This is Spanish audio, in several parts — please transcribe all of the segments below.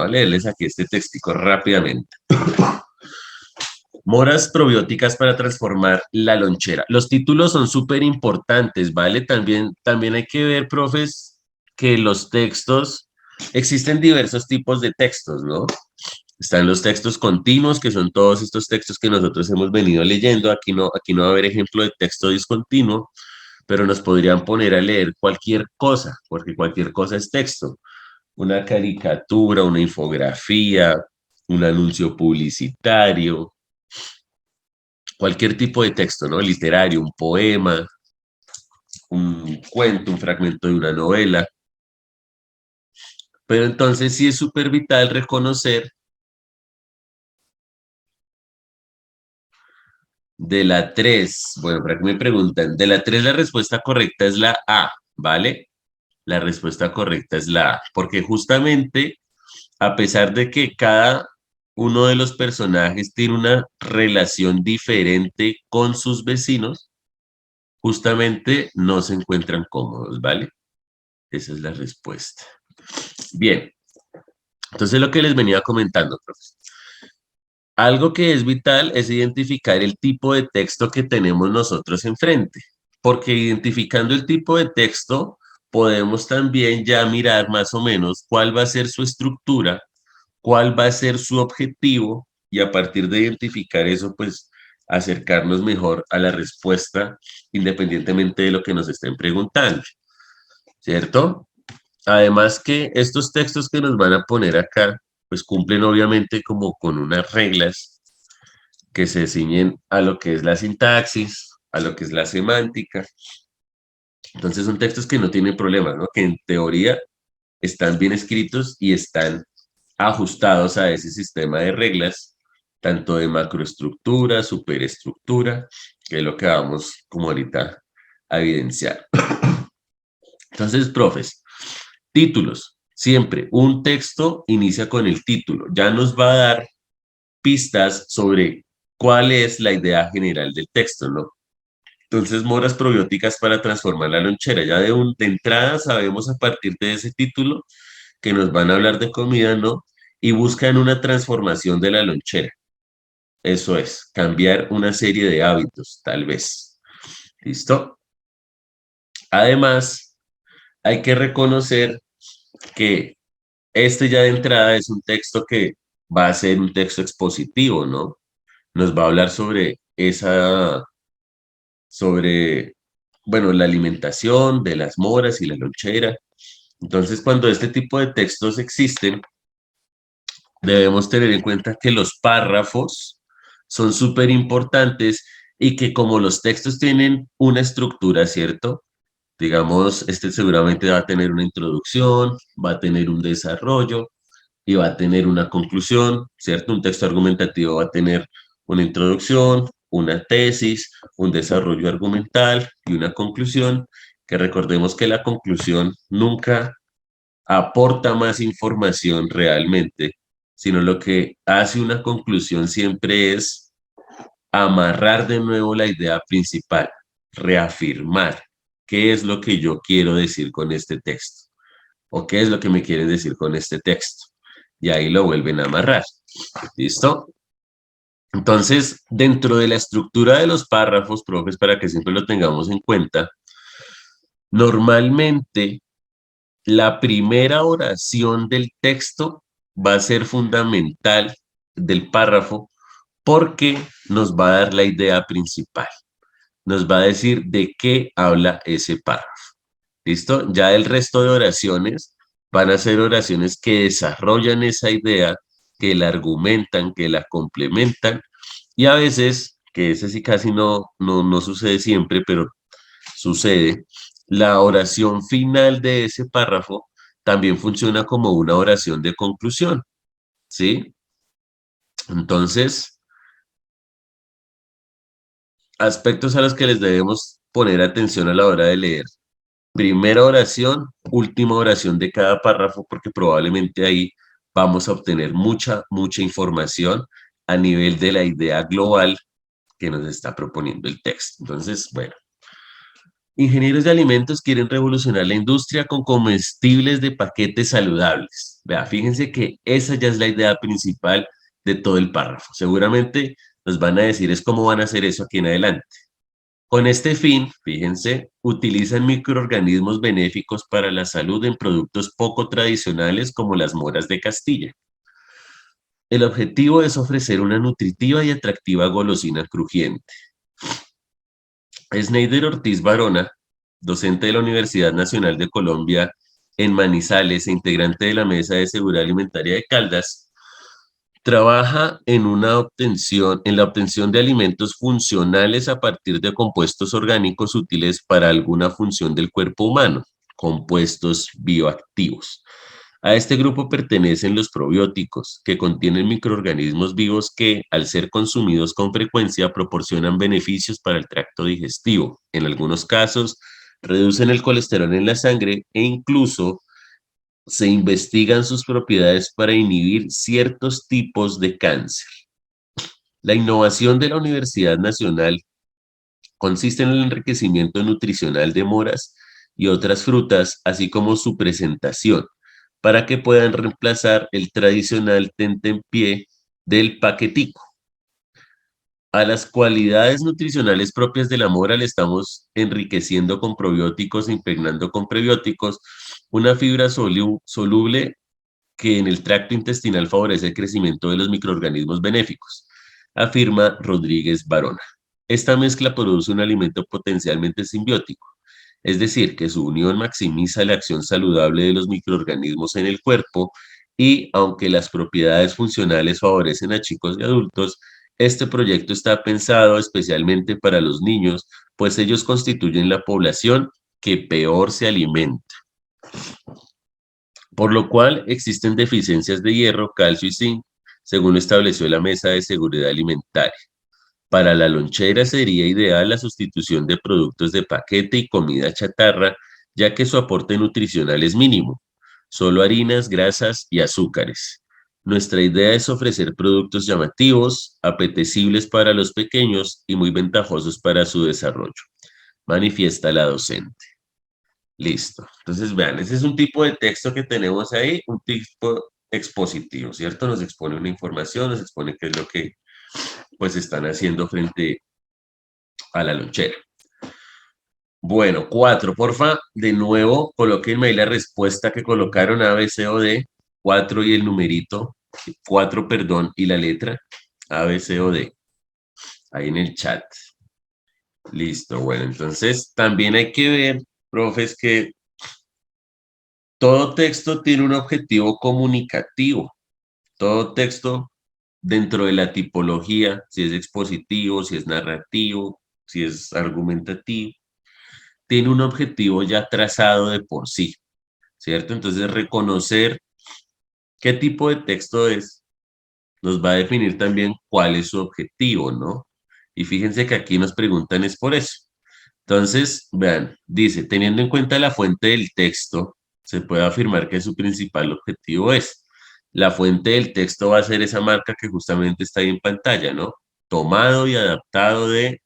a leerles aquí este textico rápidamente. Moras probióticas para transformar la lonchera. Los títulos son súper importantes, ¿vale? También hay que ver, profes, que los textos, existen diversos tipos de textos, ¿no? Están los textos continuos, que son todos estos textos que nosotros hemos venido leyendo. Aquí no va a haber ejemplo de texto discontinuo, pero nos podrían poner a leer cualquier cosa, porque cualquier cosa es texto. Una caricatura, una infografía, un anuncio publicitario, cualquier tipo de texto, ¿no? Literario, un poema, un cuento, un fragmento de una novela. Pero entonces sí es súper vital reconocer de la 3. Bueno, para que me preguntan, de la 3 la respuesta correcta es la A, ¿vale? La respuesta correcta es la A, porque justamente a pesar de que cada uno de los personajes tiene una relación diferente con sus vecinos, justamente no se encuentran cómodos, ¿vale? Esa es la respuesta. Bien, entonces lo que les venía comentando, profesor. Algo que es vital es identificar el tipo de texto que tenemos nosotros enfrente, porque identificando el tipo de texto podemos también ya mirar más o menos cuál va a ser su estructura, cuál va a ser su objetivo y a partir de identificar eso, pues acercarnos mejor a la respuesta independientemente de lo que nos estén preguntando, ¿cierto? Además que estos textos que nos van a poner acá, pues cumplen obviamente como con unas reglas que se ciñen a lo que es la sintaxis, a lo que es la semántica. Entonces son textos que no tienen problemas, ¿no? Que en teoría están bien escritos y están ajustados a ese sistema de reglas, tanto de macroestructura, superestructura, que es lo que vamos como ahorita a evidenciar. Entonces, profes, títulos. Siempre un texto inicia con el título. Ya nos va a dar pistas sobre cuál es la idea general del texto, ¿no? Entonces, moras probióticas para transformar la lonchera. Ya de entrada sabemos a partir de ese título que nos van a hablar de comida, ¿no? Y buscan una transformación de la lonchera. Eso es, cambiar una serie de hábitos, tal vez. ¿Listo? Además, hay que reconocer que este ya de entrada es un texto que va a ser un texto expositivo, ¿no? Nos va a hablar sobre, bueno, la alimentación de las moras y la lonchera. Entonces, cuando este tipo de textos existen, debemos tener en cuenta que los párrafos son súper importantes y que como los textos tienen una estructura, ¿cierto? Digamos, este seguramente va a tener una introducción, va a tener un desarrollo y va a tener una conclusión, ¿cierto? Un texto argumentativo va a tener una introducción, una tesis, un desarrollo argumental y una conclusión, que recordemos que la conclusión nunca aporta más información realmente, sino lo que hace una conclusión siempre es amarrar de nuevo la idea principal, reafirmar qué es lo que yo quiero decir con este texto o qué es lo que me quieren decir con este texto. Y ahí lo vuelven a amarrar. ¿Listo? Entonces, dentro de la estructura de los párrafos, profes, para que siempre lo tengamos en cuenta, normalmente la primera oración del texto va a ser fundamental del párrafo porque nos va a dar la idea principal. Nos va a decir de qué habla ese párrafo. ¿Listo? Ya el resto de oraciones van a ser oraciones que desarrollan esa idea, que la argumentan, que la complementan y a veces, que ese sí casi no sucede siempre, pero sucede, la oración final de ese párrafo también funciona como una oración de conclusión, ¿sí? Entonces, aspectos a los que les debemos poner atención a la hora de leer. Primera oración, última oración de cada párrafo, porque probablemente ahí vamos a obtener mucha información a nivel de la idea global que nos está proponiendo el texto. Entonces, bueno, Ingenieros de alimentos quieren revolucionar la industria con comestibles de paquetes saludables. Vea, fíjense que esa ya es la idea principal de todo el párrafo. Seguramente nos van a decir es cómo van a hacer eso aquí en adelante. Con este fin, fíjense, utilizan microorganismos benéficos para la salud en productos poco tradicionales como las moras de Castilla. El objetivo es ofrecer una nutritiva y atractiva golosina crujiente. Sneider Ortiz Barona, docente de la Universidad Nacional de Colombia en Manizales e integrante de la Mesa de Seguridad Alimentaria de Caldas, trabaja en la obtención de alimentos funcionales a partir de compuestos orgánicos útiles para alguna función del cuerpo humano, compuestos bioactivos. A este grupo pertenecen los probióticos, que contienen microorganismos vivos que, al ser consumidos con frecuencia, proporcionan beneficios para el tracto digestivo. En algunos casos, reducen el colesterol en la sangre e incluso se investigan sus propiedades para inhibir ciertos tipos de cáncer. La innovación de la Universidad Nacional consiste en el enriquecimiento nutricional de moras y otras frutas, así como su presentación, para que puedan reemplazar el tradicional tentempié del paquetico. A las cualidades nutricionales propias de la mora le estamos enriqueciendo con probióticos e impregnando con prebióticos una fibra soluble que en el tracto intestinal favorece el crecimiento de los microorganismos benéficos, afirma Rodríguez Barona. Esta mezcla produce un alimento potencialmente simbiótico, es decir, que su unión maximiza la acción saludable de los microorganismos en el cuerpo y, aunque las propiedades funcionales favorecen a chicos y adultos, este proyecto está pensado especialmente para los niños, pues ellos constituyen la población que peor se alimenta, por lo cual existen deficiencias de hierro, calcio y zinc, según lo estableció la Mesa de Seguridad Alimentaria. Para la lonchera sería ideal la sustitución de productos de paquete y comida chatarra, ya que su aporte nutricional es mínimo, solo harinas, grasas y azúcares. Nuestra idea es ofrecer productos llamativos, apetecibles para los pequeños y muy ventajosos para su desarrollo, manifiesta la docente. Listo. Entonces, vean, ese es un tipo de texto que tenemos ahí, un tipo expositivo, ¿cierto? Nos expone una información, nos expone qué es lo que pues están haciendo frente a la lonchera. Bueno, 4, porfa, de nuevo, colóquenme ahí la respuesta que colocaron A, B, C o D, 4 y el numerito, 4, perdón, y la letra A, B, C o D, ahí en el chat. Listo, bueno, entonces también hay que ver, profes, que todo texto tiene un objetivo comunicativo. Todo texto dentro de la tipología, si es expositivo, si es narrativo, si es argumentativo, tiene un objetivo ya trazado de por sí, ¿cierto? Entonces, reconocer qué tipo de texto es nos va a definir también cuál es su objetivo, ¿no? Y fíjense que aquí nos preguntan es por eso. Entonces, vean, dice, teniendo en cuenta la fuente del texto, se puede afirmar que su principal objetivo es. La fuente del texto va a ser esa marca que justamente está ahí en pantalla, ¿no? Tomado y adaptado de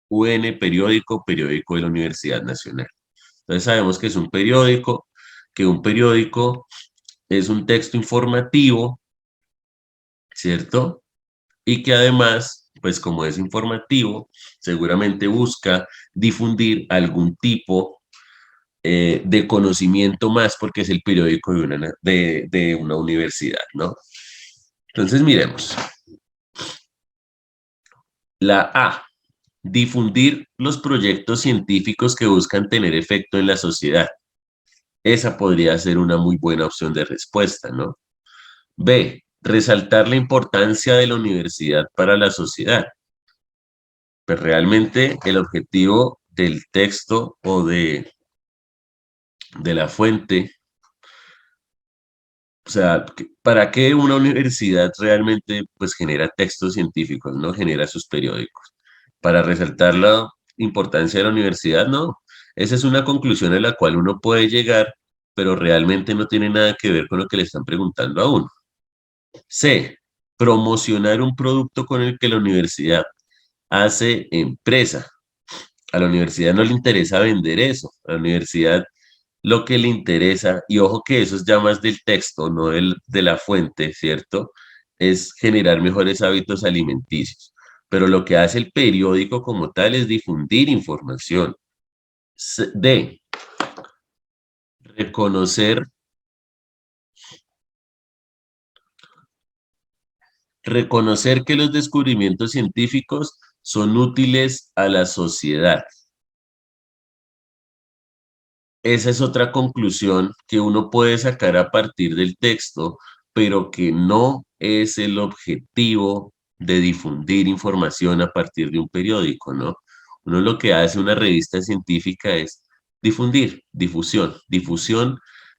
UN Periódico, periódico de la Universidad Nacional. Entonces sabemos que es un periódico, que un periódico es un texto informativo, ¿cierto? Y que además, pues como es informativo, seguramente busca difundir algún tipo de conocimiento más porque es el periódico de una universidad, ¿no? Entonces miremos. La A, difundir los proyectos científicos que buscan tener efecto en la sociedad. Esa podría ser una muy buena opción de respuesta, ¿no? B, resaltar la importancia de la universidad para la sociedad. Pues realmente el objetivo del texto o de la fuente, o sea, ¿para qué una universidad realmente pues genera textos científicos, no? Genera sus periódicos. Para resaltar la importancia de la universidad, no. Esa es una conclusión a la cual uno puede llegar, pero realmente no tiene nada que ver con lo que le están preguntando a uno. C, promocionar un producto con el que la universidad hace empresa. A la universidad no le interesa vender eso. A la universidad lo que le interesa, y ojo que eso es ya más del texto, no de la fuente, ¿cierto? Es generar mejores hábitos alimenticios. Pero lo que hace el periódico como tal es difundir información. D, reconocer, reconocer que los descubrimientos científicos son útiles a la sociedad. Esa es otra conclusión que uno puede sacar a partir del texto, pero que no es el objetivo de difundir información a partir de un periódico, ¿no? Uno lo que hace una revista científica es difundir, difusión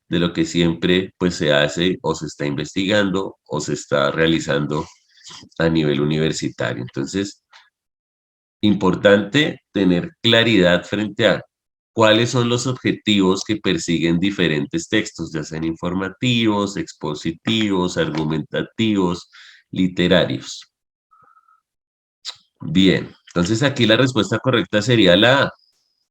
de lo que siempre pues se hace o se está investigando o se está realizando a nivel universitario. Entonces, importante tener claridad frente a cuáles son los objetivos que persiguen diferentes textos, ya sean informativos, expositivos, argumentativos, literarios. Bien, entonces aquí la respuesta correcta sería la A.